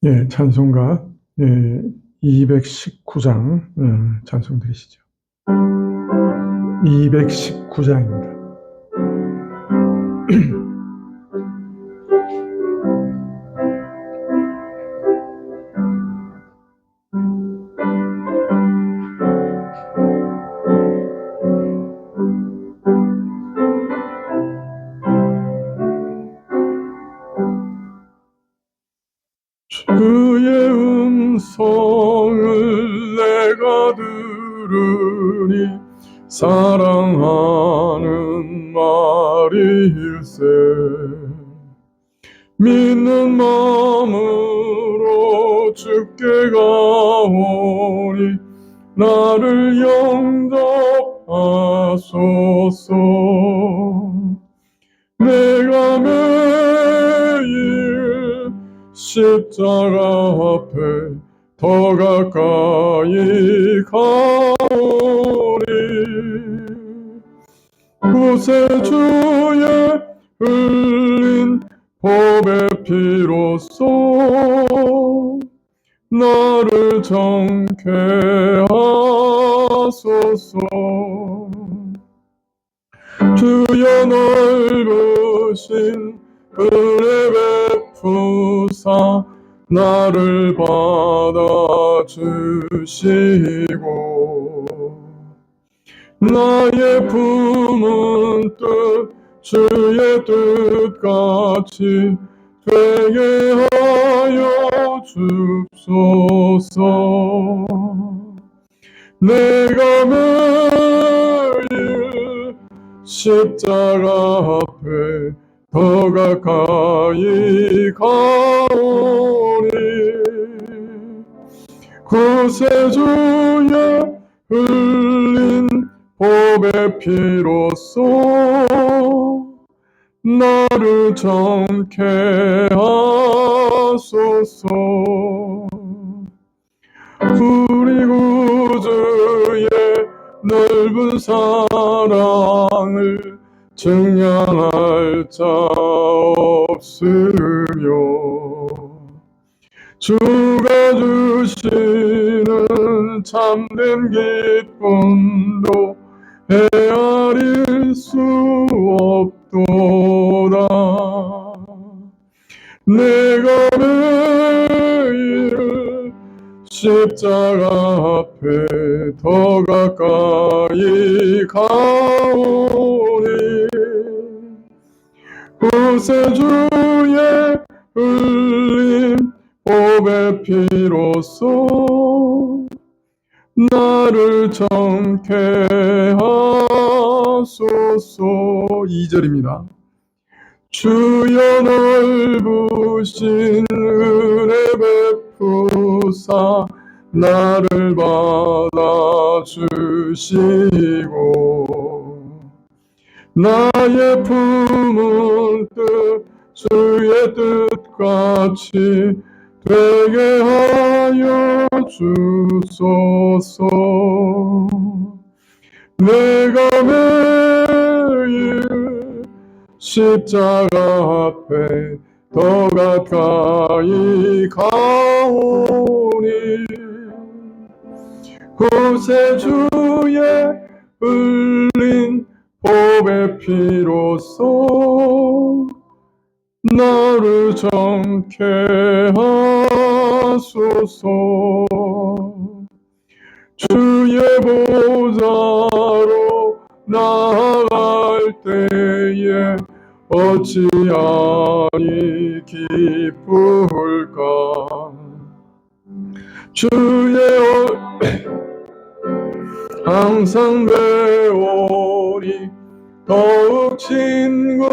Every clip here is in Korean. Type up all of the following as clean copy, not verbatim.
예, 찬송가 219장 찬송 드리시죠. 219장입니다. 주의 음성을 내가 들으니 사랑하는 말일세. 믿는 마음으로 주께 가오니 나를 영접하소서. 내가 매일 십자가 앞에 더 가까이 가오리. 구세주의 흘린 법의 피로써 나를 정케 하소서. 주여 넓으신 은혜 베푸사 나를 받아주시고 나의 품은 뜻 주의 뜻같이 되게 하여 주옵소서. 내가 매일 십자가 앞에 더 가까이 가오니 구세주의 흘린 법의 피로써 나를 정케 하소서. 우리 구주의 넓은 사랑을 증량할 자 없으며 주가 주시는 참된 기쁨도 헤아릴 수 없도다. 내가 매일 십자가 앞에 더 가까이 가오니 구세주의 흘린 법의 피로써 나를 정케 하소서. 2절입니다. 주여 넓으신 은혜 베푸사 나를 받아주시고 나의 품은 뜻 주의 뜻같이 되게 하여 주소서. 내가 매일 십자가 앞에 더 가까이 가오니 구세주의 흘린 법의 피로써 나를 정케 하소서. 주의 보좌로 나아갈 때에 어찌하니 기쁠까. 주의 항상 배우니 더욱 친근합니다.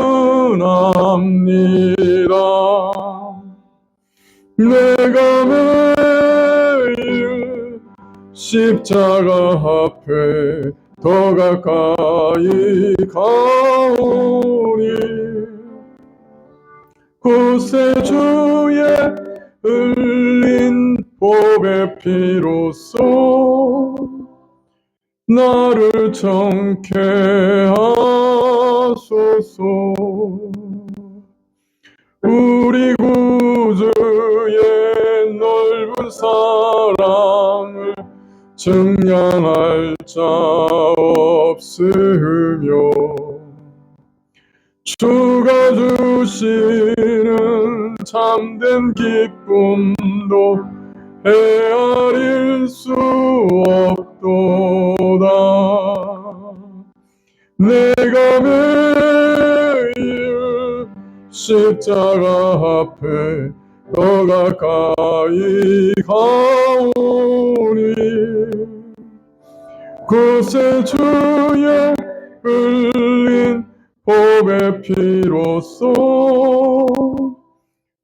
내가 매일 십자가 앞에 더 가까이 가오니 구세주의 흘린 법의 피로써 나를 정케 하소서. 우리 구주의 넓은 사랑을 증량할 자 없으며 주가 주시는 참된 기쁨도 헤아릴 수 없도다. 내가 매일 십자가 앞에 더 가까이 가오니 그새 주의 흘린 보배 피로써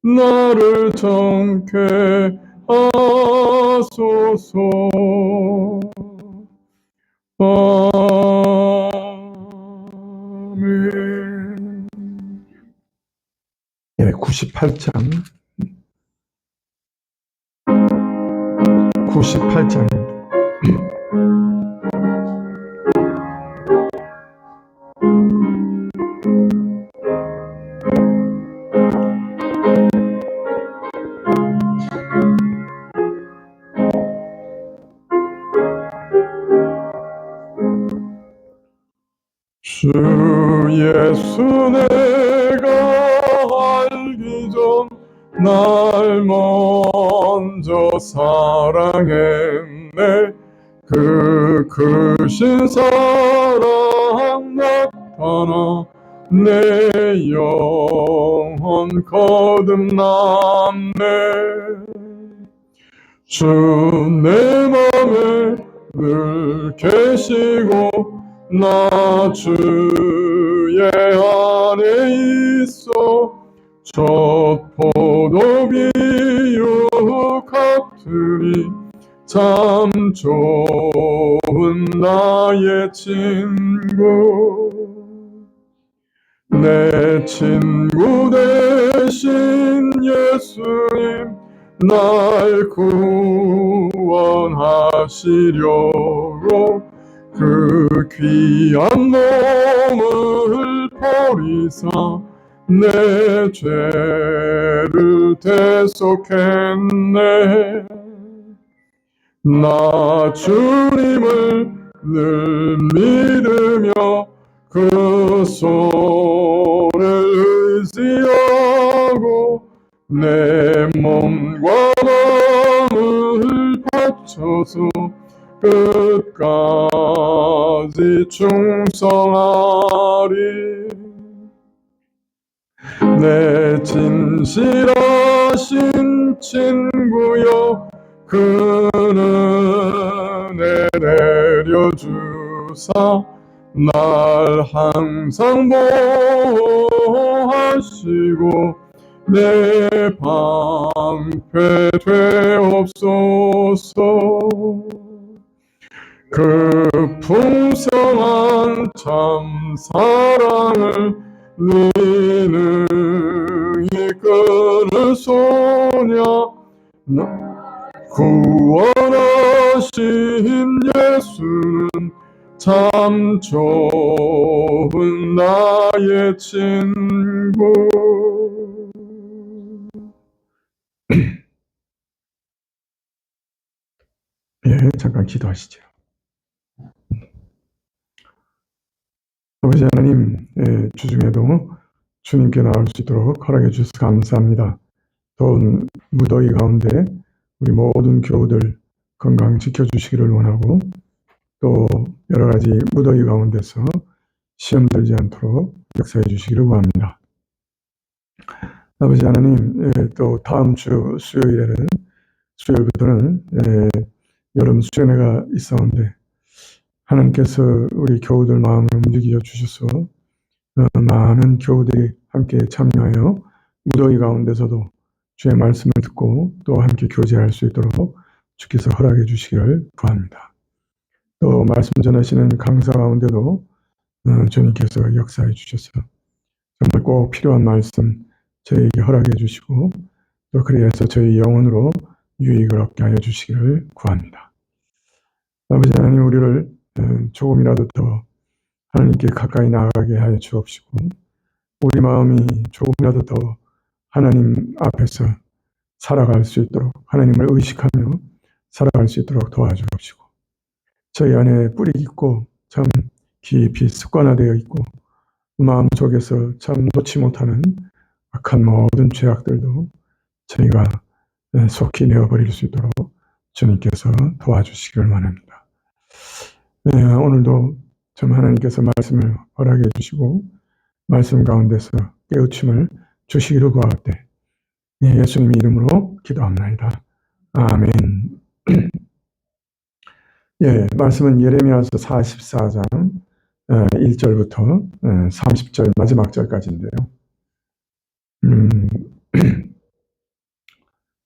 나를 정케 하소서. 아멘. 98장 98장입니다. 주 예수 내가 알기 전 날 먼저 사랑했네. 그 크신 사랑 나타나 내 영혼 거듭났네. 주 내 맘에 늘 계시고 나 주의 안에 있어. 첫 포도 비유 같으니 참 좋은 나의 친구. 내 친구 대신 예수님 날 구원하시려고 그 귀한 몸을 버리사 내 죄를 대속했네. 나 주님을 늘 믿으며 그 손을 의지하고 내 몸과 마음을 바쳐서 끝까지 충성하리. 내 진실하신 친구여 그 은혜 내려주사 날 항상 보호하시고 내 방패 되옵소서. 그 풍성한 참 사랑을 능히 끊을 소냐. 구원하신 예수는 참 좋은 나의 친구. 예, 잠깐 기도하시죠. 아버지 하나님, 주중에도 주님께 나올 수 있도록 허락해 주셔서 감사합니다. 더운 무더위 가운데 우리 모든 교우들 건강 지켜주시기를 원하고, 또 여러 가지 무더위 가운데서 시험 들지 않도록 역사해 주시기를 구합니다. 아버지 하나님, 또 다음 주 수요일부터는 여름 수련회가 있었는데 하나님께서 우리 교우들 마음을 움직여 주셔서 많은 교우들이 함께 참여하여 무더위 가운데서도 주의 말씀을 듣고 또 함께 교제할 수 있도록 주께서 허락해 주시기를 구합니다. 또 말씀 전하시는 강사 가운데도 주님께서 역사해 주셔서 정말 꼭 필요한 말씀 저희에게 허락해 주시고 또 그래서 저희 영혼으로 유익을 얻게 하여 주시기를 구합니다. 아버지 하나님, 우리를 조금이라도 더 하나님께 가까이 나아가게 하여 주옵시고, 우리 마음이 조금이라도 더 하나님 앞에서 살아갈 수 있도록, 하나님을 의식하며 살아갈 수 있도록 도와주옵시고, 저희 안에 뿌리 깊고 참 깊이 습관화되어 있고 마음속에서 참 놓지 못하는 악한 모든 죄악들도 저희가 속히 내어버릴 수 있도록 주님께서 도와주시기를 원합니다. 오늘도 좀 하나님께서 말씀을 허락해 주시고 말씀 가운데서 깨우침을 주시기를 구하옵되 예수님의 이름으로 기도합나이다. 아멘. 예, 말씀은 예레미야서 44장 1절부터 30절 마지막 절까지인데요.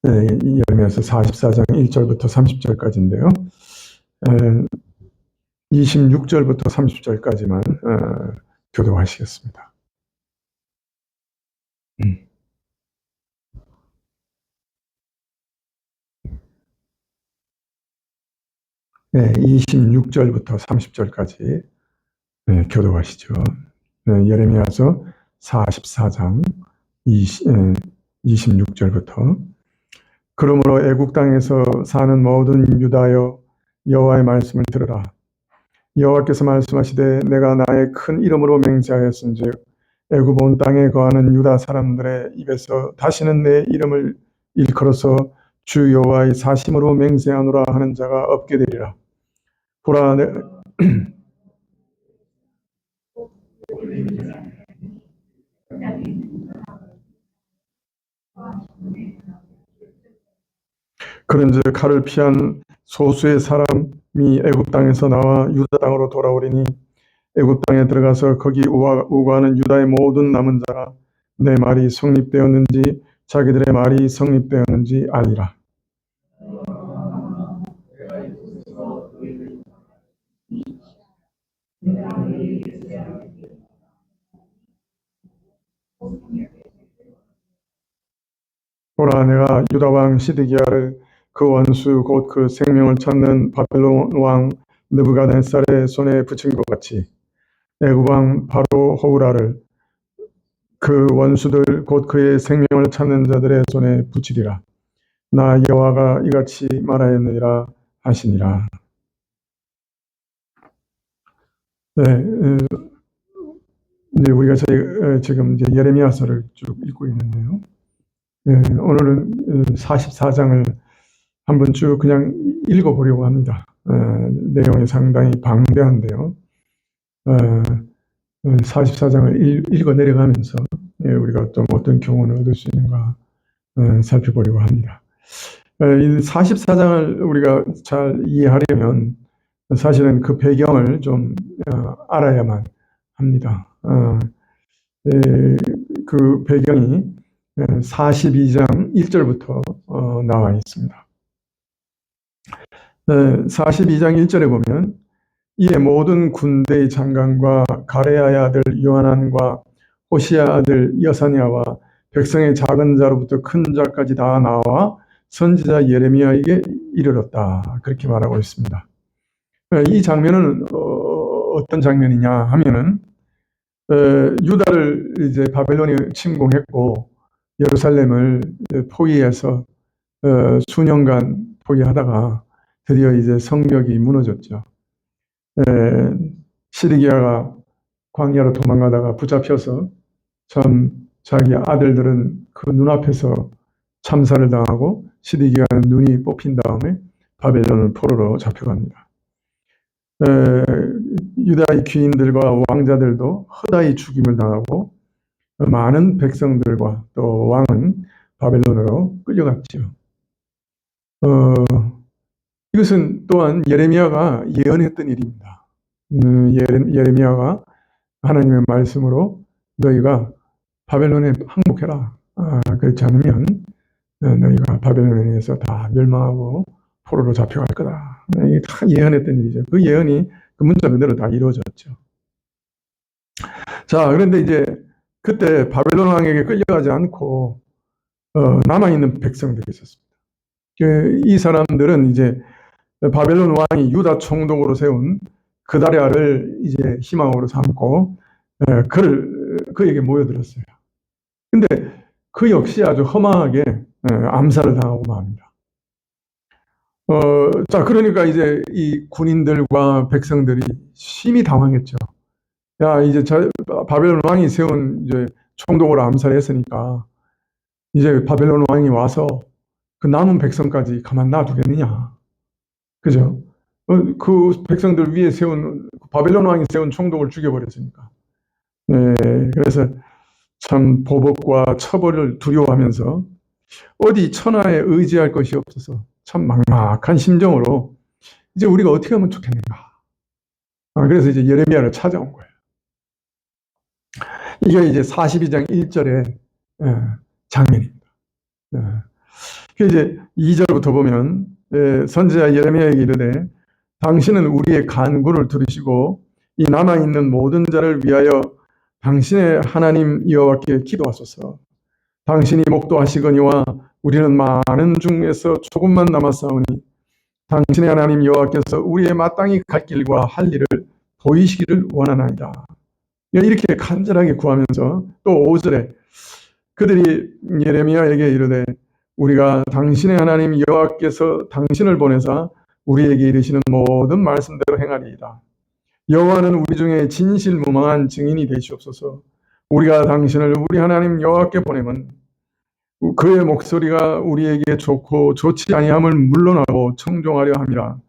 예레미야서 44장 1절부터 30절까지인데요. 26절부터 30절까지만 교도하시겠습니다. 26절부터 30절까지 교도하시죠. 예레미야서 44장 26절부터 그러므로 애국 땅에서 사는 모든 유다여 여호와의 말씀을 들으라. 여호와께서 말씀하시되 내가 나의 큰 이름으로 맹세하였은즉 애굽 온 땅에 거하는 유다 사람들의 입에서 다시는 내 이름을 일컬어서 주 여호와의 사심으로 맹세하노라 하는 자가 없게 되리라. 보라 그런즉 칼을 피한 소수의 사람이 애굽 땅에서 나와 유다 땅으로 돌아오리니 애굽 땅에 들어가서 거기 우거하는 유다의 모든 남은 자가 내 말이 성립되었는지 자기들의 말이 성립되었는지 알리라. 보라 내가 유다 왕 시드기야를 그 원수 곧 그 생명을 찾는 바벨론 왕 느부갓네살의 손에 붙인 것 같이 애굽 왕 바로 호우라를 그 원수들 곧 그의 생명을 찾는 자들의 손에 붙이리라. 나 여호와가 이같이 말하였느니라 하시니라. 네, 이제 우리가 지금 이제 예레미야서를 쭉 읽고 있는데요. 오늘은 44장을 한번 쭉 그냥 읽어보려고 합니다. 내용이 상당히 방대한데요. 44장을 읽어 내려가면서 우리가 또 어떤 교훈을 얻을 수 있는가 살펴보려고 합니다. 이 44장을 우리가 잘 이해하려면 사실은 그 배경을 좀 알아야만 합니다. 그 배경이 42장 1절부터 나와 있습니다. 42장 1절에 보면 이에 모든 군대의 장관과 가레야의 아들 요하난과 호시야 아들 여사냐와 백성의 작은 자로부터 큰 자까지 다 나와 선지자 예레미야에게 이르렀다. 그렇게 말하고 있습니다. 이 장면은 어떤 장면이냐 하면은 유다를 이제 바벨론이 침공했고 예루살렘을 포위해서 수년간 포위하다가 드디어 이제 성벽이 무너졌죠. 시드기야가 광야로 도망가다가 붙잡혀서 참 자기 아들들은 그 눈앞에서 참사를 당하고 시드기야는 눈이 뽑힌 다음에 바벨론을 포로로 잡혀갑니다. 유다의 귀인들과 왕자들도 허다히 죽임을 당하고 많은 백성들과 또 왕은 바벨론으로 끌려갔죠. 이것은 또한 예레미야가 예언했던 일입니다. 예레미야가 하나님의 말씀으로 너희가 바벨론에 항복해라. 그렇지 않으면 너희가 바벨론에 의해서 다 멸망하고 포로로 잡혀갈 거다. 이게 다 예언했던 일이죠. 그 예언이 그 문자 그대로 다 이루어졌죠. 자, 그런데 이제 그때 바벨론 왕에게 끌려가지 않고 남아있는 백성들이 있었습니다. 이 사람들은 이제 바벨론 왕이 유다 총독으로 세운 그다랴를 이제 희망으로 삼고 그에게 모여들었어요. 근데 그 역시 아주 허망하게 암살을 당하고 맙니다. 자, 그러니까 이제 이 군인들과 백성들이 심히 당황했죠. 야, 이제 바벨론 왕이 세운 이제 총독을 암살했으니까 이제 바벨론 왕이 와서 그 남은 백성까지 가만 놔두겠느냐. 그죠? 그 백성들 위에 세운, 바벨론 왕이 세운 총독을 죽여버렸으니까. 네, 그래서 참 보복과 처벌을 두려워하면서 어디 천하에 의지할 것이 없어서 참 막막한 심정으로 이제 우리가 어떻게 하면 좋겠는가. 그래서 이제 예레미야를 찾아온 거예요. 이게 이제 42장 1절의 장면입니다. 이제 2절부터 보면 선지자 예레미야에게 이르되 당신은 우리의 간구를 들으시고 이 남아있는 모든 자를 위하여 당신의 하나님 여호와께 기도하소서. 당신이 목도하시거니와 우리는 많은 중에서 조금만 남았사오니 당신의 하나님 여호와께서 우리의 마땅히 갈 길과 할 일을 보이시기를 원하나이다. 이렇게 간절하게 구하면서 또 5절에 그들이 예레미야에게 이르되 우리가 당신의 하나님 여호와께서 당신을 보내사 우리에게 이르시는 모든 말씀대로 행하리이다. 여호와는 우리 중에 진실무망한 증인이 되시옵소서. 우리가 당신을 우리 하나님 여호와께 보내면 그의 목소리가 우리에게 좋고 좋지 아니함을 물러나고 청종하려 함이라.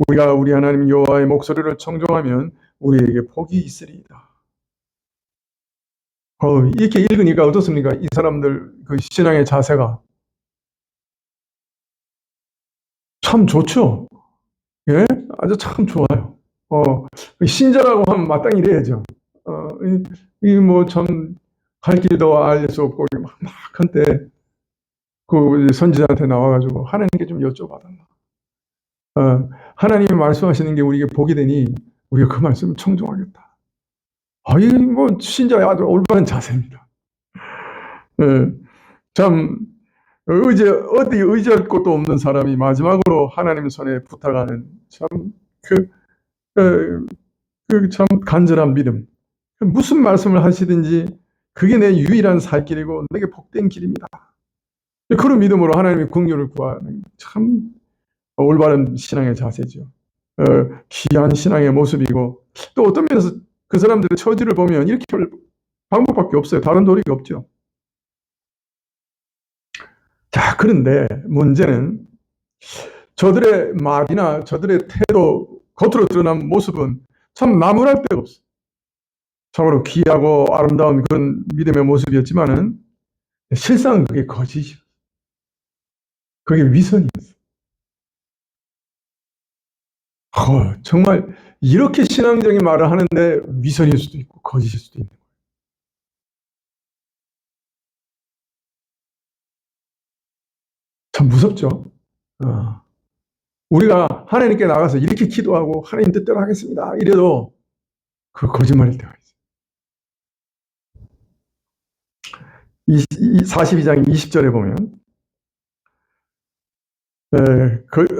우리가 우리 하나님 여호와의 목소리를 청종하면 우리에게 복이 있으리이다. 이렇게 읽으니까 어떻습니까? 이 사람들 그 신앙의 자세가 참 좋죠. 예, 아주 참 좋아요. 신자라고 하면 마땅히 이래야죠. 뭐 참 갈 길도 알 수 없고 막 한때 그 선지자한테 나와가지고 하나님께 좀 여쭤봐달라. 하나님이 말씀하시는 게 우리에게 복이 되니 우리가 그 말씀을 청종하겠다. 이 뭐 신자의 아주 올바른 자세입니다. 참 어디 의지할 곳도 없는 사람이 마지막으로 하나님 손에 부탁하는 참 참 간절한 믿음. 무슨 말씀을 하시든지 그게 내 유일한 살 길이고 내게 복된 길입니다. 그런 믿음으로 하나님의 긍휼을 구하는 참 올바른 신앙의 자세죠. 귀한 신앙의 모습이고 또 어떤 면에서 그 사람들의 처지를 보면 이렇게 할 방법밖에 없어요. 다른 도리가 없죠. 자, 그런데 문제는 저들의 말이나 저들의 태도, 겉으로 드러난 모습은 참 나무랄 데가 없어요. 참으로 귀하고 아름다운 그런 믿음의 모습이었지만은 실상 그게 거짓이었어요. 그게 위선이었어요. 정말 이렇게 신앙적인 말을 하는데 위선일 수도 있고 거짓일 수도 있는 거예요. 참 무섭죠. 우리가 하나님께 나가서 이렇게 기도하고 하나님 뜻대로 하겠습니다. 이래도 그 거짓말일 때가 있어요. 42장 20절에 보면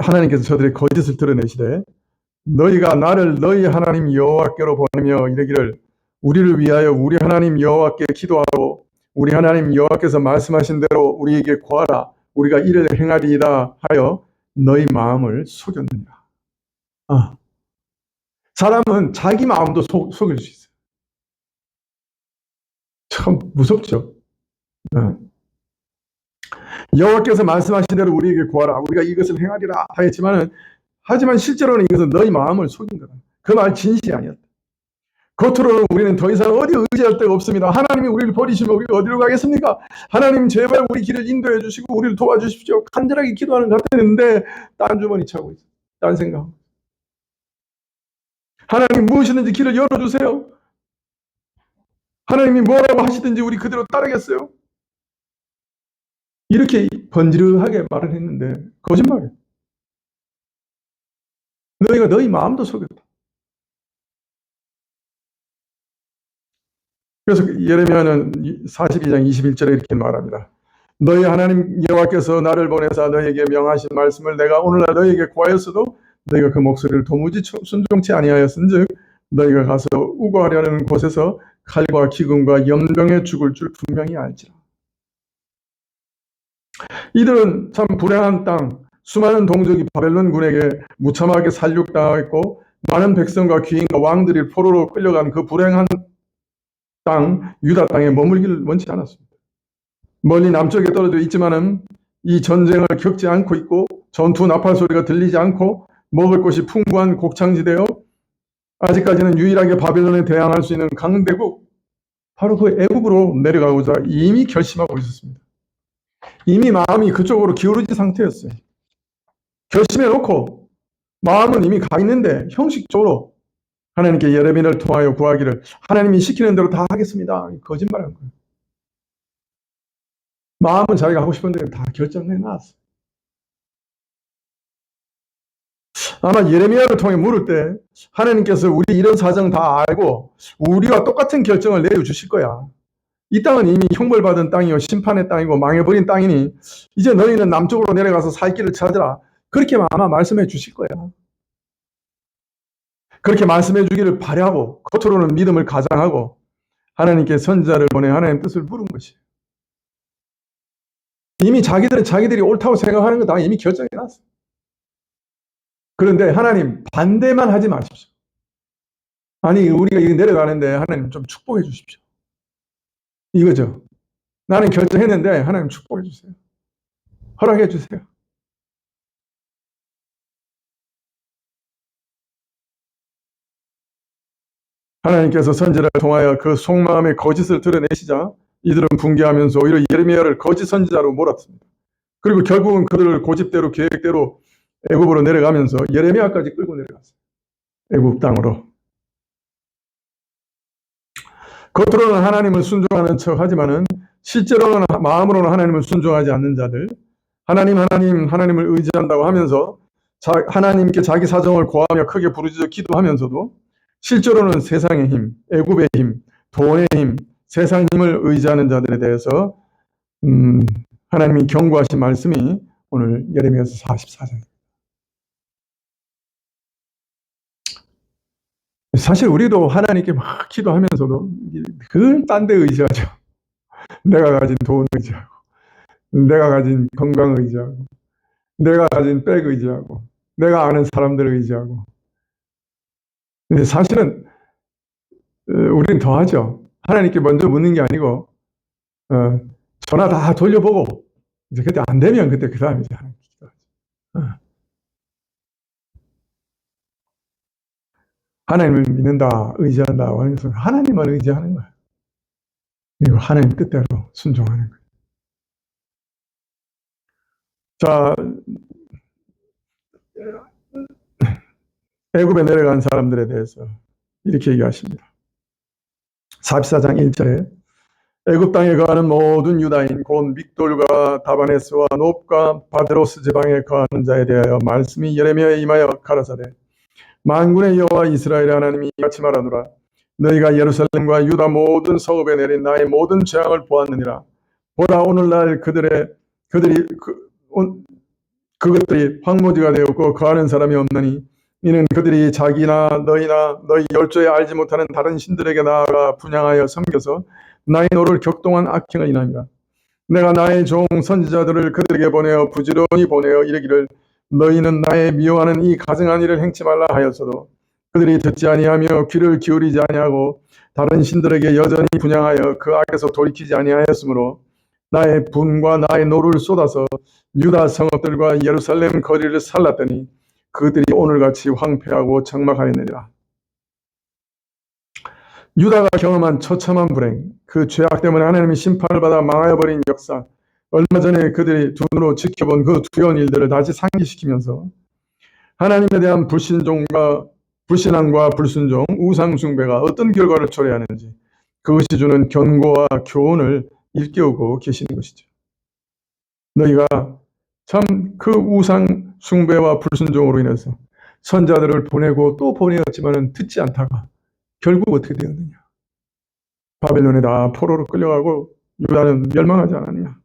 하나님께서 저들의 거짓을 드러내시되 너희가 나를 너희 하나님 여호와께로 보내며 이르기를 우리를 위하여 우리 하나님 여호와께 기도하고 우리 하나님 여호와께서 말씀하신 대로 우리에게 구하라 우리가 이를 행하리이다 하여 너희 마음을 속였느니라. 사람은 자기 마음도 속일 수 있어요. 참 무섭죠. 여호와께서 말씀하신 대로 우리에게 구하라 우리가 이것을 행하리라 하지만 실제로는 이것은 너희 마음을 속인 거다. 그 말 진실이 아니었다. 겉으로는 우리는 더 이상 어디 의지할 데가 없습니다. 하나님이 우리를 버리시면 우리가 어디로 가겠습니까? 하나님 제발 우리 길을 인도해 주시고 우리를 도와주십시오. 간절하게 기도하는 것 같았는데 딴 주머니 차고 있어요. 딴 생각. 하나님 무엇이든지 길을 열어주세요. 하나님이 뭐라고 하시든지 우리 그대로 따르겠어요. 이렇게 번지르하게 말을 했는데 거짓말이에요. 너희가 너희 마음도 속였다. 그래서 예레미야는 42장 21절에 이렇게 말합니다. 너희 하나님 여호와께서 나를 보내사 너희에게 명하신 말씀을 내가 오늘날 너희에게 구하였어도 너희가 그 목소리를 도무지 순종치 아니하였은즉 너희가 가서 우거하려는 곳에서 칼과 기근과 연병에 죽을 줄 분명히 알지라. 이들은 참 불행한 땅, 수많은 동족이 바벨론군에게 무참하게 살육당하였고 많은 백성과 귀인과 왕들이 포로로 끌려간 그 불행한 땅, 유다 땅에 머물기를 원치 않았습니다. 멀리 남쪽에 떨어져 있지만은 이 전쟁을 겪지 않고 있고 전투 나팔 소리가 들리지 않고 먹을 것이 풍부한 곡창지대요. 아직까지는 유일하게 바벨론에 대항할 수 있는 강대국, 바로 그 애국으로 내려가고자 이미 결심하고 있었습니다. 이미 마음이 그쪽으로 기울어진 상태였어요. 결심해놓고 마음은 이미 가 있는데 형식적으로 하나님께 예레미야를 통하여 구하기를 하나님이 시키는 대로 다 하겠습니다. 거짓말한 거예요. 마음은 자기가 하고 싶은 대로 다 결정해 놨어요. 아마 예레미야를 통해 물을 때 하나님께서 우리 이런 사정 다 알고 우리와 똑같은 결정을 내려주실 거야. 이 땅은 이미 형벌받은 땅이요 심판의 땅이고 망해버린 땅이니 이제 너희는 남쪽으로 내려가서 살 길을 찾으라. 그렇게 아마 말씀해 주실 거야. 그렇게 말씀해 주기를 바라고 겉으로는 믿음을 가장하고 하나님께 선지자를 보내 하나님의 뜻을 물은 것이에요. 이미 자기들이 옳다고 생각하는 거 다 이미 결정해 놨어요. 그런데 하나님 반대만 하지 마십시오. 아니 우리가 내려가는데 하나님 좀 축복해 주십시오. 이거죠. 나는 결정했는데 하나님 축복해 주세요. 허락해 주세요. 하나님께서 선지자를 통하여 그 속마음의 거짓을 드러내시자 이들은 붕괴하면서 오히려 예레미야를 거짓 선지자로 몰았습니다. 그리고 결국은 그들을 고집대로 계획대로 애굽으로 내려가면서 예레미야까지 끌고 내려갔어요. 애굽 땅으로. 겉으로는 하나님을 순종하는 척 하지만은 실제로는 마음으로는 하나님을 순종하지 않는 자들, 하나님을 의지한다고 하면서 하나님께 자기 사정을 고하며 크게 부르짖어 기도하면서도 실제로는 세상의 힘, 애굽의 힘, 돈의 힘, 세상 힘을 의지하는 자들에 대해서 하나님이 경고하신 말씀이 오늘 예레미야서 44장입니다. 사실 우리도 하나님께 막 기도하면서도 그걸 딴 데 의지하죠. 내가 가진 돈 의지하고, 내가 가진 건강 의지하고, 내가 가진 백 의지하고, 내가 아는 사람들 의지하고. 근데 사실은 우리는 더 하죠. 하나님께 먼저 묻는 게 아니고 전화 다 돌려보고 이제 그때 안 되면 그때 그 다음에 이제 하나님께 기도하죠. 하나님을 믿는다, 의지한다 하는 것은 하나님을 의지하는 거예요. 그리고 하나님 뜻대로 순종하는 거예요. 자, 애굽에 내려간 사람들에 대해서 이렇게 얘기하십니다. 44장 1절에 애굽 땅에 거하는 모든 유다인 곧 믹돌과 다바네스와 놉과 바드로스 지방에 거하는 자에 대하여 말씀이 예레미야에 임하여 가라사대 만군의 여호와 이스라엘의 하나님이 이같이 말하노라 너희가 예루살렘과 유다 모든 성읍에 내린 나의 모든 재앙을 보았느니라 보라 오늘날 그것들이 황무지가 되었고 거하는 사람이 없나니 이는 그들이 자기나 너희나 너희 열조에 알지 못하는 다른 신들에게 나아가 분향하여 섬겨서 나의 노를 격동한 악행을 인함이라. 내가 나의 종 선지자들을 그들에게 보내어 부지런히 보내어 이르기를 너희는 나의 미워하는 이 가증한 일을 행치 말라 하였어도 그들이 듣지 아니하며 귀를 기울이지 아니하고 다른 신들에게 여전히 분향하여 그 악에서 돌이키지 아니하였으므로 나의 분과 나의 노를 쏟아서 유다 성읍들과 예루살렘 거리를 살랐더니 그들이 오늘같이 황폐하고 적막하였느니라. 유다가 경험한 처참한 불행, 그 죄악 때문에 하나님이 심판을 받아 망하여버린 역사, 얼마 전에 그들이 두 눈으로 지켜본 그 두려운 일들을 다시 상기시키면서 하나님에 대한 불신앙과 불순종, 우상숭배가 어떤 결과를 초래하는지 그것이 주는 경고와 교훈을 일깨우고 계시는 것이죠. 너희가 참 그 우상 숭배와 불순종으로 인해서 선자들을 보내고 또 보내었지만 듣지 않다가 결국 어떻게 되었느냐. 바벨론에 다 포로로 끌려가고 유다는 멸망하지 않았느냐.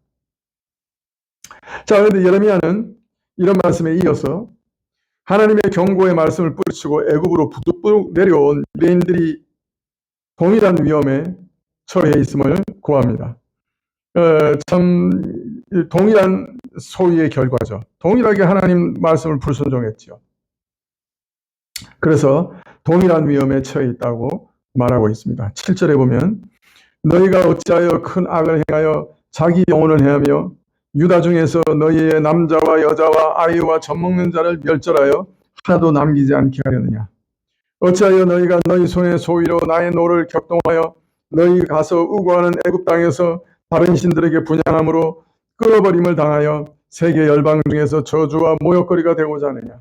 자, 그런데 예레미야는 이런 말씀에 이어서 하나님의 경고의 말씀을 뿌리치고 애굽으로 부득부득 내려온 유대인들이 동일한 위험에 처해 있음을 고합니다. 참 동일한 소위의 결과죠. 동일하게 하나님 말씀을 불순종했죠. 그래서 동일한 위험에 처해 있다고 말하고 있습니다. 7절에 보면 너희가 어찌하여 큰 악을 행하여 자기 영혼을 해하며 유다 중에서 너희의 남자와 여자와 아이와 젖먹는 자를 멸절하여 하나도 남기지 않게 하려느냐. 어찌하여 너희가 너희 손의 소위로 나의 노를 격동하여 너희 가서 우고하는 애굽 땅에서 다른 신들에게 분향함으로 끊어버림을 당하여 세계 열방 중에서 저주와 모욕거리가 되고자 하느냐.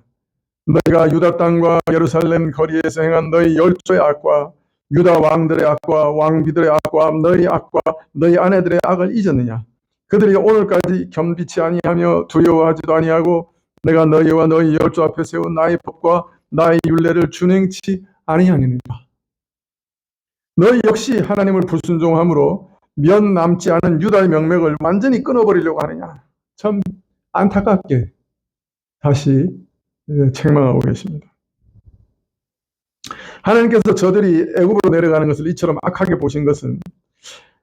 너희가 유다 땅과 예루살렘 거리에서 행한 너희 열조의 악과 유다 왕들의 악과 왕비들의 악과 너희 악과 너희 아내들의 악을 잊었느냐. 그들이 오늘까지 겸비치 아니하며 두려워하지도 아니하고 내가 너희와 너희 열조 앞에 세운 나의 법과 나의 율례를 준행치 아니하느니라. 너희 역시 하나님을 불순종함으로 면 남지 않은 유다의 명맥을 완전히 끊어버리려고 하느냐. 참 안타깝게 다시 책망하고 계십니다. 하나님께서 저들이 애굽으로 내려가는 것을 이처럼 악하게 보신 것은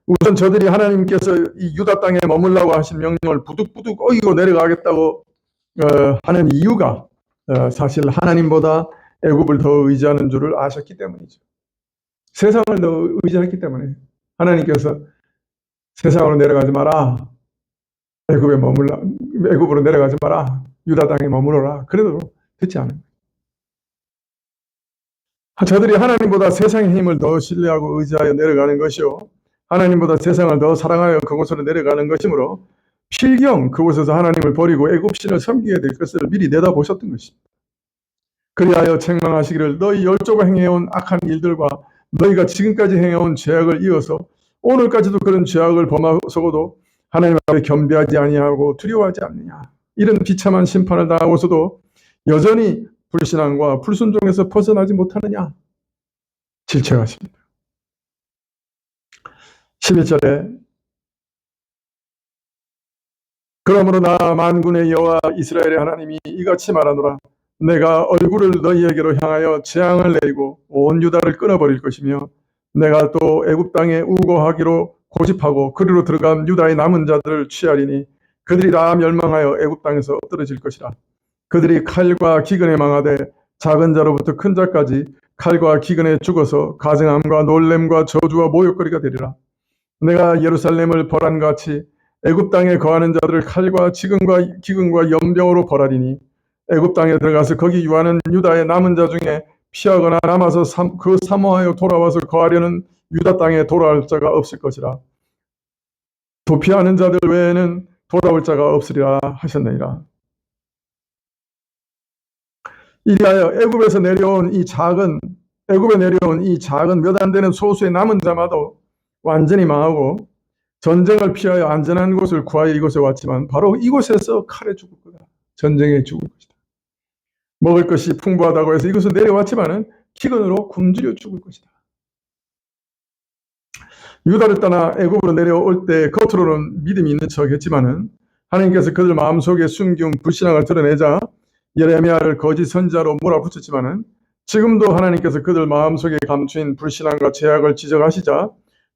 우선 저들이 하나님께서 이 유다 땅에 머물라고 하신 명령을 부득부득 어기고 내려가겠다고 하는 이유가 사실 하나님보다 애굽을 더 의지하는 줄을 아셨기 때문이죠. 세상을 더 의지했기 때문에 하나님께서 세상으로 내려가지 마라. 애굽으로 내려가지 마라. 유다 땅에 머무러라. 그래도 듣지 않아요. 저들이 하나님보다 세상의 힘을 더 신뢰하고 의지하여 내려가는 것이요. 하나님보다 세상을 더 사랑하여 그곳으로 내려가는 것이므로 필경 그곳에서 하나님을 버리고 애굽신을 섬기게 될 것을 미리 내다보셨던 것입니다. 그리하여 책망하시기를 너희 열조가 행해온 악한 일들과 너희가 지금까지 행해온 죄악을 이어서 오늘까지도 그런 죄악을 범하고서도 하나님 앞에 겸비하지 아니하고 두려워하지 않느냐. 이런 비참한 심판을 당하고서도 여전히 불신앙과 불순종에서 벗어나지 못하느냐. 질책하십니다. 11절에 그러므로 나 만군의 여호와 이스라엘의 하나님이 이같이 말하노라. 내가 얼굴을 너희에게로 향하여 재앙을 내리고 온 유다를 끊어버릴 것이며 내가 또 애굽 땅에 우고하기로 고집하고 그리로 들어간 유다의 남은 자들을 취하리니 그들이 다 멸망하여 애굽 땅에서 엎드러질 것이라. 그들이 칼과 기근에 망하되 작은 자로부터 큰 자까지 칼과 기근에 죽어서 가증함과 놀램과 저주와 모욕거리가 되리라. 내가 예루살렘을 벌한같이 애굽 땅에 거하는 자들을 칼과 기근과 연병으로 벌하리니 애굽 땅에 들어가서 거기 유하는 유다의 남은 자 중에 피하거나 남아서 그 사모하여 돌아와서 거하려는 유다 땅에 돌아올 자가 없을 것이라. 도피하는 자들 외에는 돌아올 자가 없으리라 하셨느니라. 이리하여 애굽에 내려온 이 작은 몇 안 되는 소수의 남은 자마도 완전히 망하고 전쟁을 피하여 안전한 곳을 구하여 이곳에 왔지만 바로 이곳에서 칼에 죽을 거다. 전쟁에 죽을 것이다. 먹을 것이 풍부하다고 해서 이곳에 내려왔지만은 기근으로 굶주려 죽을 것이다. 유다를 떠나 애굽으로 내려올 때 겉으로는 믿음이 있는 척했지만은 하나님께서 그들 마음속에 숨긴 불신앙을 드러내자 예레미야를 거짓 선지자로 몰아붙였지만은 지금도 하나님께서 그들 마음속에 감추인 불신앙과 죄악을 지적하시자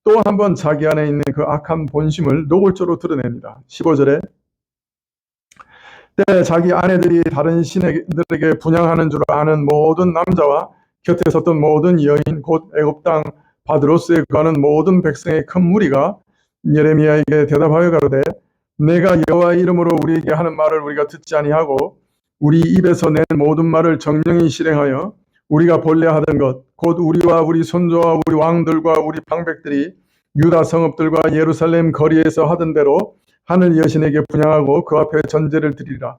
또 한 번 자기 안에 있는 그 악한 본심을 노골적으로 드러냅니다. 15절에 때 자기 아내들이 다른 신들에게 분향하는 줄 아는 모든 남자와 곁에 섰던 모든 여인 곧 애굽 땅 바드로스에 거하는 모든 백성의 큰 무리가 예레미야에게 대답하여 가로되 내가 여호와의 이름으로 우리에게 하는 말을 우리가 듣지 아니하고 우리 입에서 낸 모든 말을 정령히 실행하여 우리가 본래 하던 것 곧 우리와 우리 손조와 우리 왕들과 우리 방백들이 유다 성읍들과 예루살렘 거리에서 하던 대로 하늘 여신에게 분향하고 그 앞에 전제를 드리라.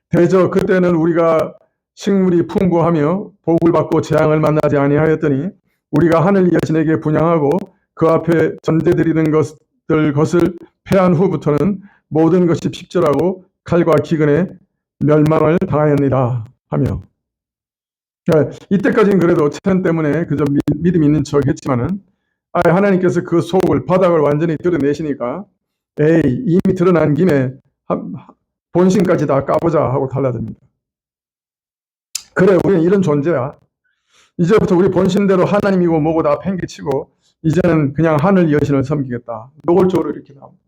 대저 그때는 우리가 식물이 풍부하며 복을 받고 재앙을 만나지 아니하였더니 우리가 하늘 여신에게 분향하고 그 앞에 전제 드리는 것을 패한 후부터는 모든 것이 핍절하고 칼과 기근에 멸망을 당하였느니라 하며 이때까지는 그래도 체험 때문에 그저 믿음 있는 척 했지만은 하나님께서 그 속을 바닥을 완전히 드러내시니까 이미 드러난 김에 본심까지 다 까보자 하고 달라듭니다. 그래, 우리는 이런 존재야. 이제부터 우리 본심대로 하나님이고 뭐고 다 팽개치고 이제는 그냥 하늘 여신을 섬기겠다. 노골적으로 이렇게 나옵니다.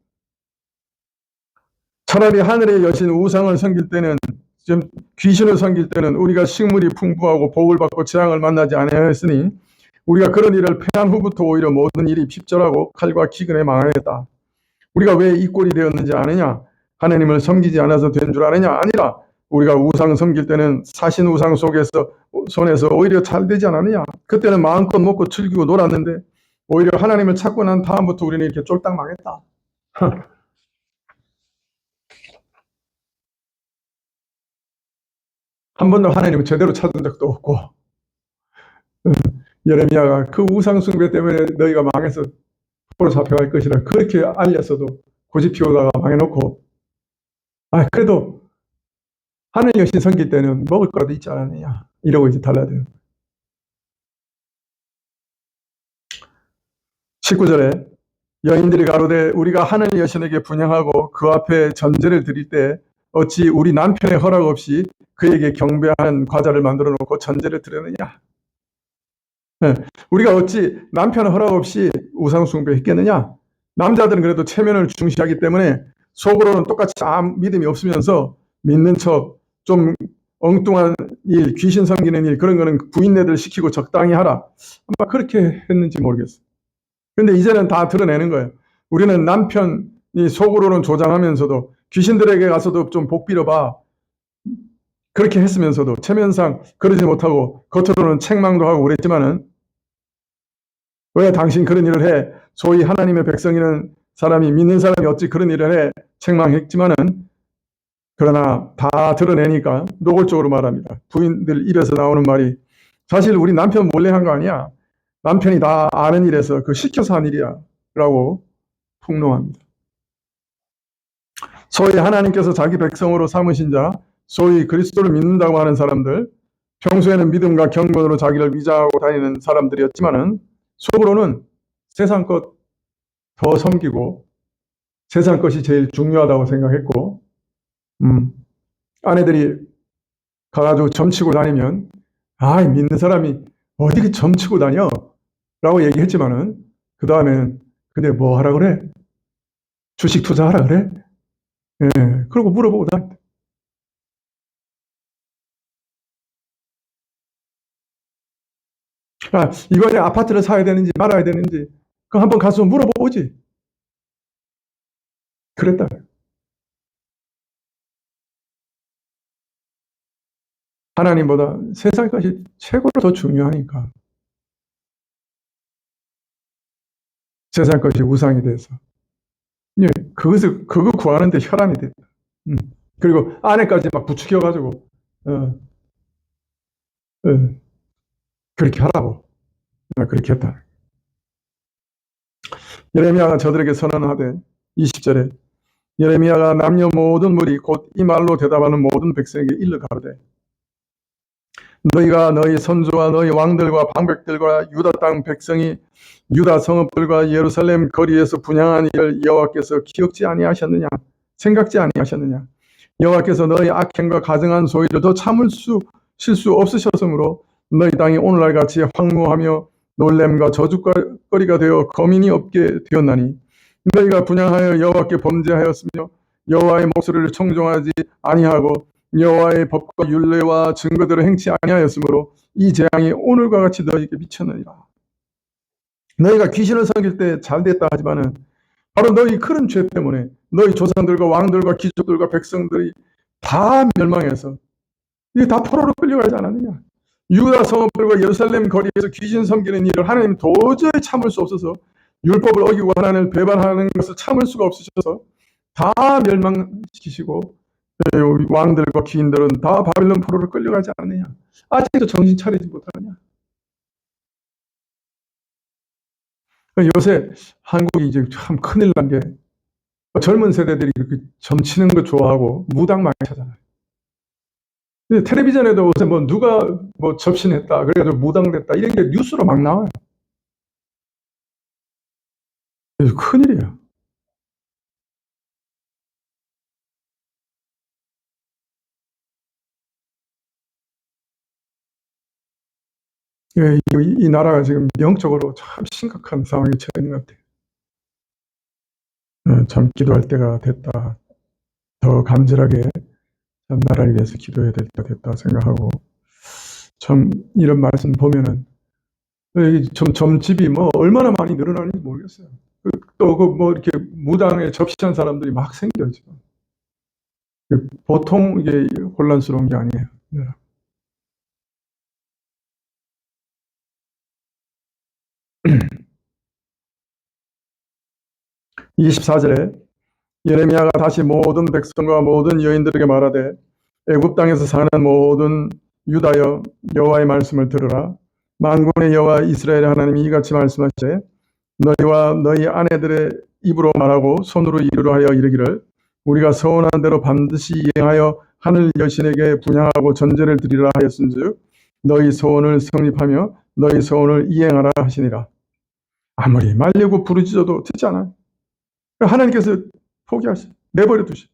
차라리 하늘의 여신 우상을 섬길 때는, 좀 귀신을 섬길 때는 우리가 식물이 풍부하고 복을 받고 재앙을 만나지 아니하였으니 우리가 그런 일을 패한 후부터 오히려 모든 일이 핍절하고 칼과 기근에 망하였다. 우리가 왜 이 꼴이 되었는지 아느냐? 하나님을 섬기지 않아서 된 줄 아느냐? 아니라 우리가 우상 섬길 때는 사신 우상 속에서 손에서 오히려 잘 되지 않았느냐? 그때는 마음껏 먹고 즐기고 놀았는데 오히려 하나님을 찾고 난 다음부터 우리는 이렇게 쫄딱 망했다. 한 번도 하나님을 제대로 찾은 적도 없고, 예레미야가 그 우상 숭배 때문에 너희가 망해서 포로 잡혀갈 것이라 그렇게 알렸어도 고집 피우다가 망해놓고, 그래도 하늘 여신 섬길 때는 먹을 거라도 있지 않았느냐 이러고 이제 달라져요. 19절에 여인들이 가로되 우리가 하늘 여신에게 분향하고 그 앞에 전제를 드릴 때 어찌 우리 남편의 허락 없이 그에게 경배하는 과자를 만들어 놓고 전제를 드렸느냐. 네. 우리가 어찌 남편의 허락 없이 우상 숭배했겠느냐. 남자들은 그래도 체면을 중시하기 때문에 속으로는 똑같이 아무 믿음이 없으면서 믿는 척 좀 엉뚱한 일, 귀신 섬기는 일, 그런 거는 부인네들 시키고 적당히 하라. 아마 그렇게 했는지 모르겠어요. 근데 이제는 다 드러내는 거예요. 우리는 남편이 속으로는 조장하면서도 귀신들에게 가서도 좀 복 빌어봐. 그렇게 했으면서도 체면상 그러지 못하고 겉으로는 책망도 하고 그랬지만은 왜 당신 그런 일을 해? 소위 하나님의 백성이는 사람이 믿는 사람이 어찌 그런 일을 해? 책망했지만은 그러나 다 드러내니까 노골적으로 말합니다. 부인들 입에서 나오는 말이 사실 우리 남편 몰래 한 거 아니야. 남편이 다 아는 일에서 그 시켜서 한 일이야. 라고 폭로합니다. 소위 하나님께서 자기 백성으로 삼으신 자, 소위 그리스도를 믿는다고 하는 사람들, 평소에는 믿음과 경건으로 자기를 위장하고 다니는 사람들이었지만은 속으로는 세상 것 더 섬기고 세상 것이 제일 중요하다고 생각했고, 아내들이 가가지고 점치고 다니면 믿는 사람이 어디 점치고 다녀? 라고 얘기했지만은 그 다음에는 근데 뭐 하라 그래? 주식 투자하라 그래? 예, 그러고 물어보고 다. 이번에 아파트를 사야 되는지 말아야 되는지 그 한번 가서 물어보지. 그랬다. 하나님보다 세상 것이 최고로 더 중요하니까. 세상 것이 우상이 돼서. 예, 그거 구하는데 혈안이 됐다. 음. 그리고 아내까지 막 부추겨가지고, 어, 어, 그렇게 하라고. 그렇게 했다. 예레미야가 저들에게 선언하되 20절에 예레미야가 남녀 모든 무리 곧 이 말로 대답하는 모든 백성에게 일러 가로되 너희가 너희 선조와 너희 왕들과 방백들과 유다 땅 백성이 유다 성읍들과 예루살렘 거리에서 분향한 일을 여호와께서 기억지 아니하셨느냐 생각지 아니하셨느냐 여호와께서 너희 악행과 가증한 소위를 더 참을 수 실수 없으셨으므로 너희 땅이 오늘날 같이 황무하며 놀램과 저주거리가 되어 거민이 없게 되었나니 너희가 분향하여 여호와께 범죄하였으며 여호와의 목소리를 청종하지 아니하고 여호와의 법과 율례와 증거들을 행치 아니하였으므로 이 재앙이 오늘과 같이 너희에게 미쳤느니라. 너희가 귀신을 섬길 때 잘됐다 하지만은 바로 너희 그런 죄 때문에 너희 조상들과 왕들과 귀족들과 백성들이 다 멸망해서 이게 다 포로로 끌려가지 않았느냐. 유다 성읍들과 예루살렘 거리에서 귀신 섬기는 일을 하나님 도저히 참을 수 없어서 율법을 어기고 하나님을 배반하는 것을 참을 수가 없으셔서 다 멸망시키시고 왕들과 귀인들은 다 바빌론 포로로 끌려가지 않느냐. 아직도 정신 차리지 못하느냐. 요새 한국이 이제 참 큰일 난 게 젊은 세대들이 그렇게 점치는 거 좋아하고 무당 많이 하잖아요. 텔레비전에도 요새 뭐 누가 뭐 접신했다 그래가지고 무당됐다 이런 게 뉴스로 막 나와요. 큰일이에요. 예, 이 나라가 지금 영적으로 참 심각한 상황에 처해 있는 것 같아요. 참 기도할 때가 됐다. 더 간절하게 참 나라를 위해서 기도해야 될 때가 됐다 생각하고, 참 이런 말씀 보면은 점집이 뭐 얼마나 많이 늘어나는지 모르겠어요. 또 그 뭐 이렇게 무당에 접시한 사람들이 막 생겨요 지금. 보통 이게 혼란스러운 게 아니에요. 네. 24절에 예레미야가 다시 모든 백성과 모든 여인들에게 말하되 애굽 땅에서 사는 모든 유다여 여호와의 말씀을 들으라. 만군의 여호와 이스라엘의 하나님이 이같이 말씀하시되 너희와 너희 아내들의 입으로 말하고 손으로 이르러 하여 이르기를 우리가 서원한 대로 반드시 이행하여 하늘 여신에게 분향하고 전제를 드리라 하였은즉 너희 소원을 성립하며 너희 소원을 이행하라 하시니라. 아무리 말리고 부르짖어도 듣지 않아요. 하나님께서 포기하시, 내버려 두시.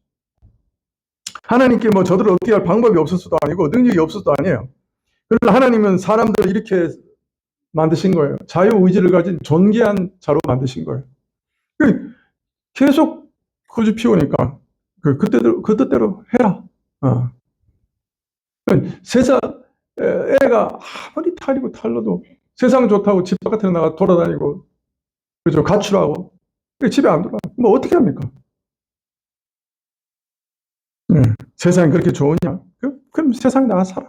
하나님께 뭐 저들을 어떻게 할 방법이 없을 수도 아니고 능력이 없을 수도 아니에요. 그러나 하나님은 사람들을 이렇게 만드신 거예요. 자유의지를 가진 존귀한 자로 만드신 거예요. 계속 거주 피우니까 그 뜻대로 해라. 세상 애가 아무리 탈이고 탈러도 세상 좋다고 집 바깥에 나가 돌아다니고 그죠 가출하고 집에 안 들어와. 뭐 어떻게 합니까? 세상이 그렇게 좋으냐? 그럼 세상에 나가 살아.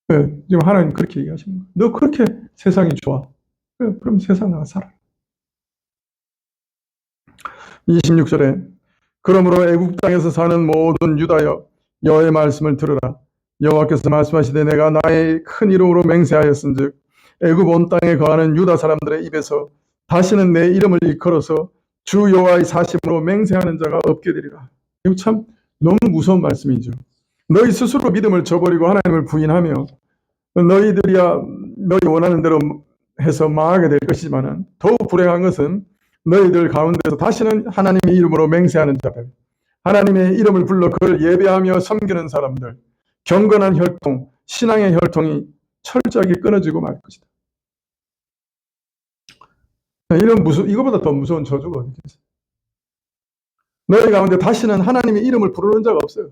지금 하나님 그렇게 얘기하시는 거야. 너 그렇게 세상이 좋아. 그럼 세상 나가 살아. 26절에 그러므로 애국 땅에서 사는 모든 유다여 여호와의 말씀을 들으라. 여호와께서 말씀하시되 내가 나의 큰 이름으로 맹세하였은즉 애굽 온 땅에 거하는 유다 사람들의 입에서 다시는 내 이름을 일컬어서 주 여호와의 사심으로 맹세하는 자가 없게 되리라. 이거 참 너무 무서운 말씀이죠. 너희 스스로 믿음을 저버리고 하나님을 부인하며 너희들이야 너희 원하는 대로 해서 망하게 될 것이지만 더욱 불행한 것은 너희들 가운데서 다시는 하나님의 이름으로 맹세하는 자들, 하나님의 이름을 불러 그를 예배하며 섬기는 사람들, 경건한 혈통, 신앙의 혈통이 철저하게 끊어지고 말 것이다. 이거보다 더 무서운 저주가 어디 있겠어요? 너희 가운데 다시는 하나님의 이름을 부르는 자가 없어요.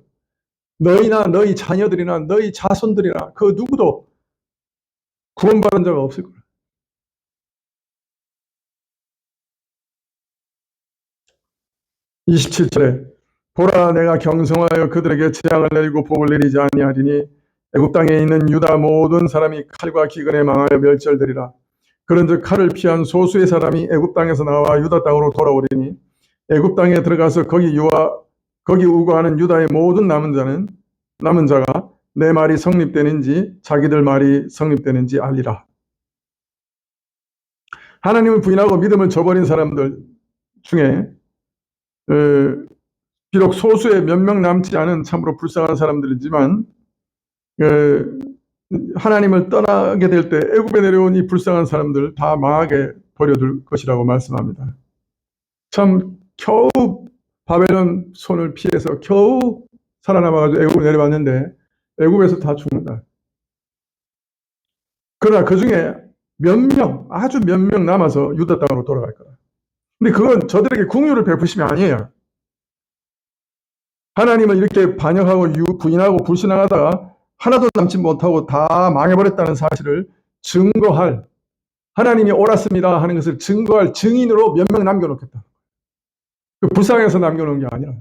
너희나 너희 자녀들이나 너희 자손들이나 그 누구도 구원받은 자가 없을 거예요. 27절에 보라 내가 경성하여 그들에게 재앙을 내리고 복을 내리지 아니하리니 애굽 땅에 있는 유다 모든 사람이 칼과 기근에 망하여 멸절되리라. 그런즉 칼을 피한 소수의 사람이 애굽 땅에서 나와 유다 땅으로 돌아오리니 애굽 땅에 들어가서 거기 우거하는 유다의 모든 남은 자가 내 말이 성립되는지 자기들 말이 성립되는지 알리라. 하나님을 부인하고 믿음을 저버린 사람들 중에 비록 소수의 몇 명 남지 않은 참으로 불쌍한 사람들이지만 하나님을 떠나게 될 때 애굽에 내려온 이 불쌍한 사람들 다 망하게 버려둘 것이라고 말씀합니다. 참 겨우 바벨론 손을 피해서 겨우 살아남아가지고 애굽에 내려왔는데 애굽에서 다 죽는다. 그러나 그 중에 아주 몇 명 남아서 유다 땅으로 돌아갈 거다. 근데 그건 저들에게 긍휼을 베푸심이 아니에요. 하나님을 이렇게 반역하고 부인하고 불신앙하다가 하나도 남지 못하고 다 망해버렸다는 사실을 증거할, 하나님이 옳았습니다 하는 것을 증거할 증인으로 몇 명 남겨놓겠다. 불쌍해서 남겨놓은 게 아니라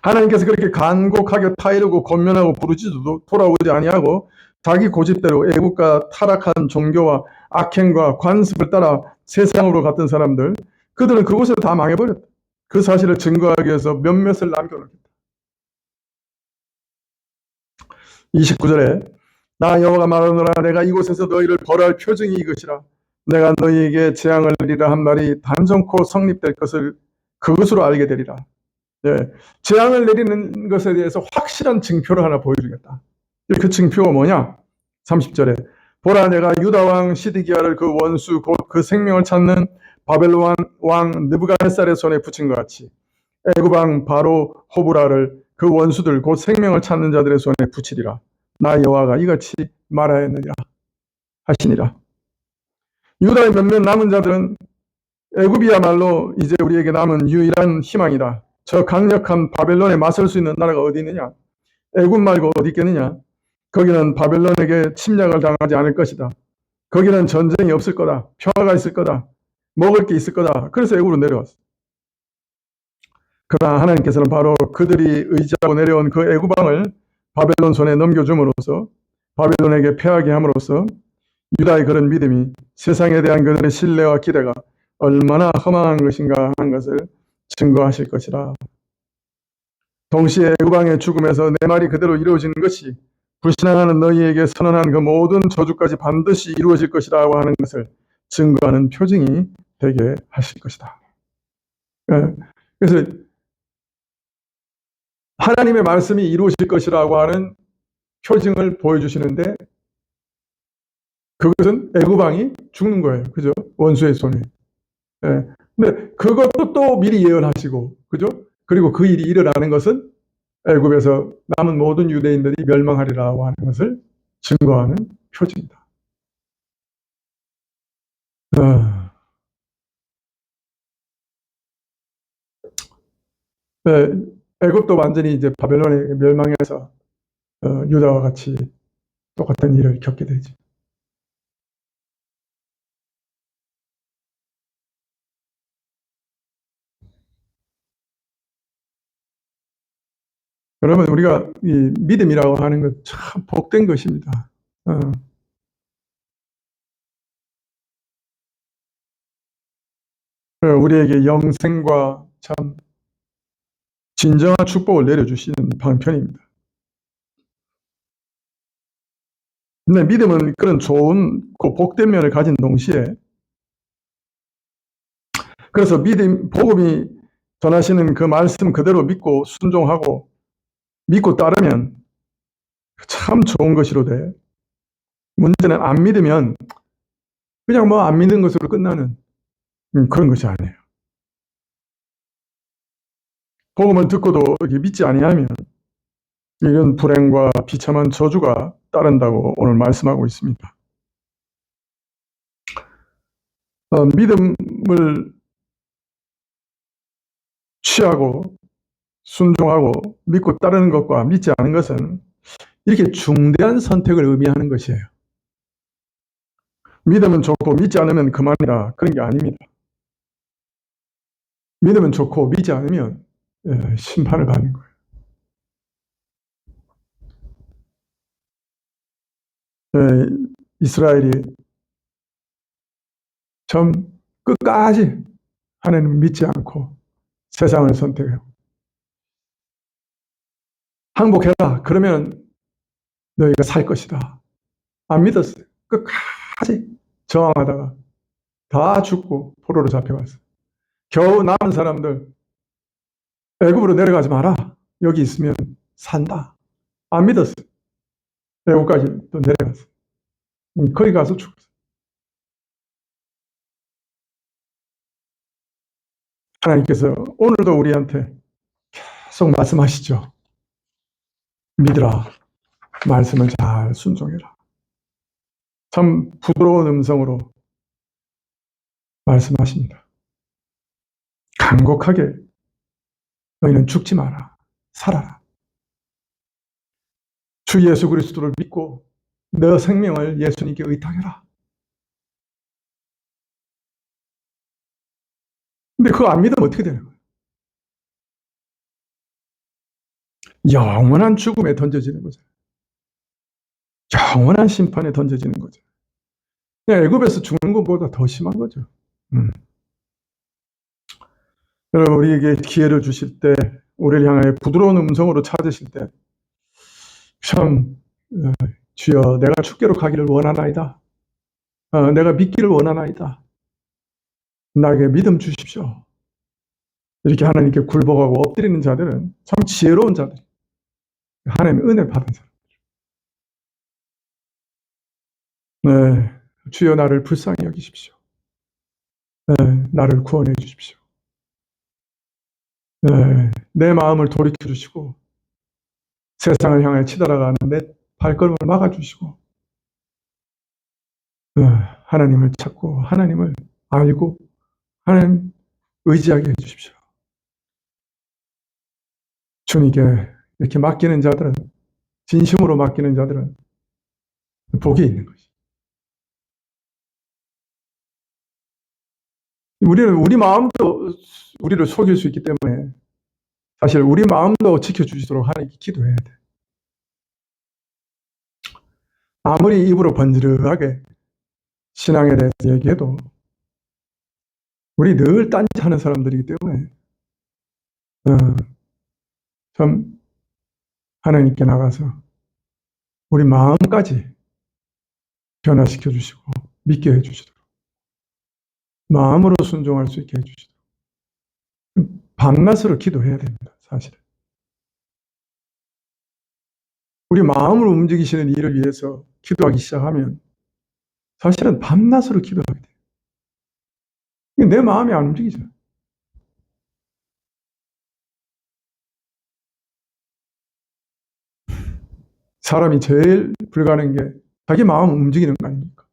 하나님께서 그렇게 간곡하게 타이르고 권면하고 부르짖어도 돌아오지 아니하고 자기 고집대로 애국과 타락한 종교와 악행과 관습을 따라 세상으로 갔던 사람들, 그들은 그곳을 다 망해버렸다. 그 사실을 증거하기 위해서 몇몇을 남겨놓겠다. 29절에 나 여호와가 말하노라 내가 이곳에서 너희를 벌할 표징이 이것이라 내가 너희에게 재앙을 내리라 한 말이 단정코 성립될 것을 그것으로 알게 되리라. 네, 재앙을 내리는 것에 대해서 확실한 증표를 하나 보여주겠다. 그 증표가 뭐냐? 30절에 보라 내가 유다 왕 시드기야를 그 원수 곧 그 생명을 찾는 바벨론 왕 느부갓네살의 손에 붙인 것 같이 애굽 왕 바로 호브라를 그 원수들 곧 생명을 찾는 자들의 손에 붙이리라. 나 여호와가 이같이 말하였느니라 하시니라. 유다의 몇몇 남은 자들은 애굽이야말로 이제 우리에게 남은 유일한 희망이다. 저 강력한 바벨론에 맞설 수 있는 나라가 어디 있느냐? 애굽 말고 어디 있겠느냐? 거기는 바벨론에게 침략을 당하지 않을 것이다. 거기는 전쟁이 없을 거다. 평화가 있을 거다. 먹을 게 있을 거다. 그래서 애굽으로 내려왔어. 그러나 하나님께서는 바로 그들이 의지하고 내려온 그 애굽 왕을 바벨론 손에 넘겨줌으로써 바벨론에게 패하게 함으로써 유다의 그런 믿음이 세상에 대한 그들의 신뢰와 기대가 얼마나 허망한 것인가 하는 것을 증거하실 것이라. 동시에 애굽 왕의 죽음에서 내 말이 그대로 이루어지는 것이 불신앙하는 너희에게 선언한 그 모든 저주까지 반드시 이루어질 것이라고 하는 것을 증거하는 표징이 되게 하실 것이다. 그래서 하나님의 말씀이 이루어질 것이라고 하는 표징을 보여주시는데 그것은 애굽 왕이 죽는 거예요. 그죠? 원수의 손에. 근데 그것도 또 미리 예언하시고, 그죠? 그리고 그 일이 일어나는 것은 애굽에서 남은 모든 유대인들이 멸망하리라고 하는 것을 증거하는 표징이다. 애굽도 완전히 이제 바벨론에 멸망해서 유다와 같이 똑같은 일을 겪게 되죠. 여러분, 우리가 이 믿음이라고 하는 것 참 복된 것입니다. 우리에게 영생과 참 진정한 축복을 내려주시는 방편입니다. 근데 믿음은 그런 좋은 복된 면을 가진 동시에 그래서 믿음, 복음이 전하시는 그 말씀 그대로 믿고 순종하고 믿고 따르면 참 좋은 것으로 돼. 문제는 안 믿으면 그냥 뭐 안 믿는 것으로 끝나는 그런 것이 아니에요. 복음을 듣고도 믿지 아니하면 이런 불행과 비참한 저주가 따른다고 오늘 말씀하고 있습니다. 믿음을 취하고 순종하고 믿고 따르는 것과 믿지 않은 것은 이렇게 중대한 선택을 의미하는 것이에요. 믿으면 좋고 믿지 않으면 그만이다. 그런 게 아닙니다. 믿으면 좋고 믿지 않으면 심판을 받는 거예요. 이스라엘이 참 끝까지 하나님을 믿지 않고 세상을 선택해요. 항복해라. 그러면 너희가 살 것이다. 안 믿었어요. 끝까지 저항하다가 다 죽고 포로로 잡혀갔어요. 겨우 남은 사람들 애굽으로 내려가지 마라. 여기 있으면 산다. 안 믿었어요. 애굽까지 또 내려갔어요. 거기 가서 죽었어요. 하나님께서 오늘도 우리한테 계속 말씀하시죠. 믿으라. 말씀을 잘 순종해라. 참 부드러운 음성으로 말씀하십니다. 간곡하게 너희는 죽지 마라. 살아라. 주 예수 그리스도를 믿고 너 생명을 예수님께 의탁해라. 근데 그거 안 믿으면 어떻게 되는 거예요? 영원한 죽음에 던져지는 거죠. 영원한 심판에 던져지는 거죠. 애굽에서 죽는 것보다 더 심한 거죠. 여러분, 우리에게 기회를 주실 때, 우리를 향하여 부드러운 음성으로 찾으실 때, 참, 주여, 내가 주께로 가기를 원하나이다. 내가 믿기를 원하나이다. 나에게 믿음 주십시오. 이렇게 하나님께 굴복하고 엎드리는 자들은 참 지혜로운 자들, 하나님의 은혜 받은 사람. 네, 주여 나를 불쌍히 여기십시오. 네, 나를 구원해 주십시오. 네, 내 마음을 돌이켜 주시고 세상을 향해 치달아가는 내 발걸음을 막아주시고 하나님을 찾고 하나님을 알고 하나님 의지하게 해주십시오. 주님께 이렇게 맡기는 자들은, 진심으로 맡기는 자들은 복이 있는 것이. 우리는 우리 마음도 우리를 속일 수 있기 때문에 사실 우리 마음도 지켜주시도록 하나님께 기도해야 돼. 아무리 입으로 번지르하게 신앙에 대해서 얘기해도 우리 늘 딴짓하는 사람들이기 때문에 참 하나님께 나가서 우리 마음까지 변화시켜 주시고 믿게 해주시도록, 마음으로 순종할 수 있게 해주시도록 밤낮으로 기도해야 됩니다. 사실은 우리 마음을 움직이시는 일을 위해서 기도하기 시작하면 사실은 밤낮으로 기도하게 돼요. 내 마음이 안 움직이죠. 사람이 제일 불가능한 게 자기 마음 움직이는 거 아닙니까?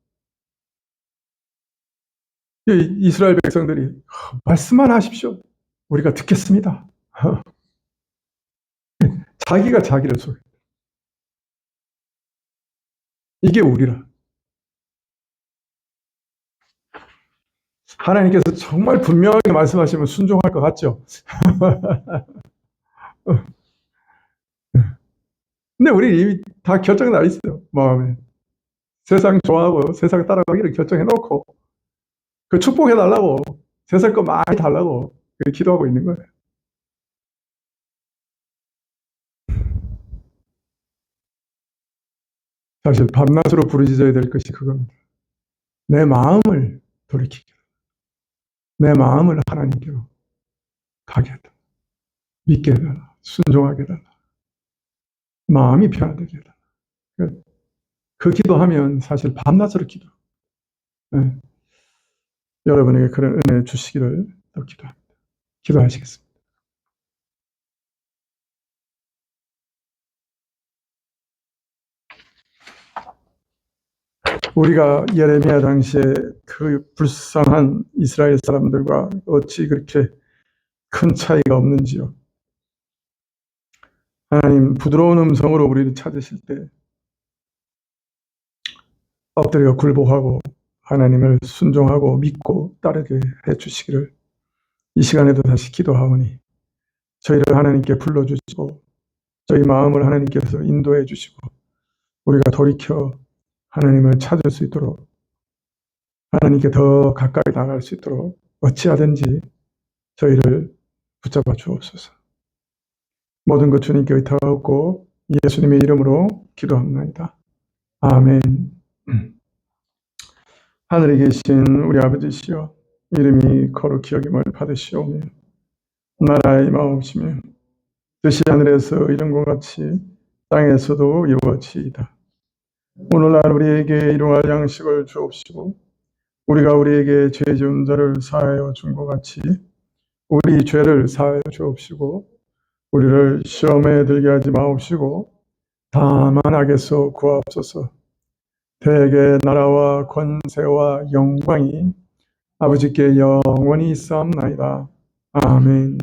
이스라엘 백성들이 말씀만 하십시오. 우리가 듣겠습니다. 자기가 자기를 속여. 이게 우리라. 하나님께서 정말 분명하게 말씀하시면 순종할 것 같죠? 근데 우리 이미 다 결정이 나 있어요. 마음에. 세상 좋아하고 세상 따라가기를 결정해놓고 그 축복해달라고, 세상 거 많이 달라고 기도하고 있는 거예요. 사실 밤낮으로 부르짖어야 될 것이 그겁니다. 내 마음을 돌이키게, 내 마음을 하나님께로 가게 해달라, 믿게 해달라, 순종하게 해달라, 마음이 편안하게 해달라. 그 기도하면 사실 밤낮으로 기도. 네. 여러분에게 그런 은혜 주시기를 또 기도합니다. 기도하시겠습니다. 우리가 예레미야 당시에 그 불쌍한 이스라엘 사람들과 어찌 그렇게 큰 차이가 없는지요. 하나님 부드러운 음성으로 우리를 찾으실 때 엎드려 굴복하고 하나님을 순종하고 믿고 따르게 해주시기를 이 시간에도 다시 기도하오니 저희를 하나님께 불러주시고 저희 마음을 하나님께서 인도해 주시고 우리가 돌이켜 하나님을 찾을 수 있도록, 하나님께 더 가까이 나갈 수 있도록 어찌하든지 저희를 붙잡아 주옵소서. 모든 것 주님께 의탁하고 예수님의 이름으로 기도합니다. 아멘. 하늘에 계신 우리 아버지시여, 이름이 거룩히 여김을 받으시오며 나라의 임하옵시며 뜻이 하늘에서 이룬 것 같이 땅에서도 이루어지이다. 오늘날 우리에게 일용할 양식을 주옵시고 우리가 우리에게 죄 지은 자를 사하여 준 것 같이 우리 죄를 사하여 주옵시고 우리를 시험에 들게 하지 마옵시고 다만 악에서 구하옵소서. 대개 나라와 권세와 영광이 아버지께 영원히 있사옵나이다. 아멘.